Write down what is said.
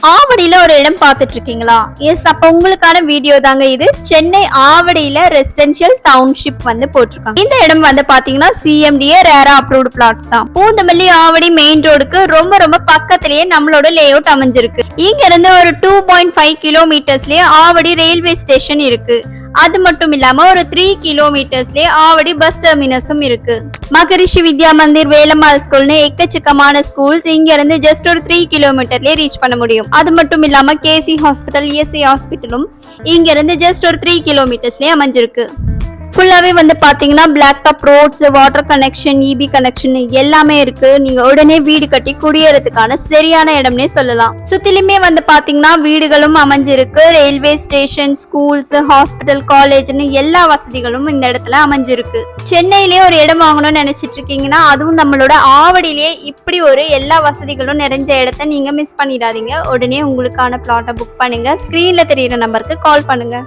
ஆவடியில ஒரு இடம் பார்த்துட்டு இருக்கீங்களா? எஸ், அப்ப உங்களுக்கான வீடியோ தாங்க இது. சென்னை ஆவடியில ரெசிடென்ஷியல் டவுன்ஷிப் வந்து போட்டிருக்காங்க. இந்த இடம் வந்து பாத்தீங்கன்னா சிஎம்டிஏ ரேரா அப்ரூவ்டு பிளாட்ஸ் தான். பூந்தமல்லி ஆவடி மெயின் ரோடுக்கு ரொம்ப ரொம்ப பக்கத்திலேயே நம்மளோட லே அவுட் அமைஞ்சிருக்கு. இங்க இருந்து ஒரு 2.5 கிலோமீட்டர்ஸ்லயே ஆவடி ரயில்வே ஸ்டேஷன் இருக்கு. அது மட்டும் இல்லாம ஒரு 3 கிலோமீட்டர்ஸ்லயே ஆவடி பஸ் டெர்மினஸும் இருக்கு. மகரிஷி வித்யா மந்திர், வேலம்மாள் ஸ்கூல்னு எக்கச்சக்கமான ஸ்கூல்ஸ் இங்க இருந்து ஜஸ்ட் ஒரு 3 கிலோமீட்டர்லயே ரீச் பண்ண முடியும். அது மட்டும் இல்லாம கேசி ஹாஸ்பிட்டல், இஎஸ்ஐ ஹாஸ்பிட்டலும் இங்க இருந்து ஜஸ்ட் ஒரு 3 கிலோமீட்டர்ஸ்லயே அமைஞ்சிருக்கு. ஃபுல்லாவே வந்து பாத்தீங்கன்னா black top roads, water connection, EB connection எல்லாமே இருக்கு. நீங்க உடனே வீடு கட்டி குடியேறதுக்கான சரியான இடம்னே சொல்லலாம். சுத்திலுமே வந்து பாத்தீங்கன்னா வீடுகளும் அமைஞ்சிருக்கு. ரயில்வே ஸ்டேஷன், ஸ்கூல்ஸ், ஹாஸ்பிட்டல், காலேஜ்னு எல்லா வசதிகளும் இந்த இடத்துல அமைஞ்சிருக்கு. சென்னையிலேயே ஒரு இடம் வாங்கணும்னு நினைச்சிட்டு இருக்கீங்கன்னா, அதுவும் நம்மளோட ஆவடியிலேயே இப்படி ஒரு எல்லா வசதிகளும் நிறைஞ்ச இடத்த நீங்க மிஸ் பண்ணிடாதீங்க. உடனே உங்களுக்கான பிளாட்டை புக் பண்ணுங்க. ஸ்கிரீன்ல தெரியுற நம்பருக்கு கால் பண்ணுங்க.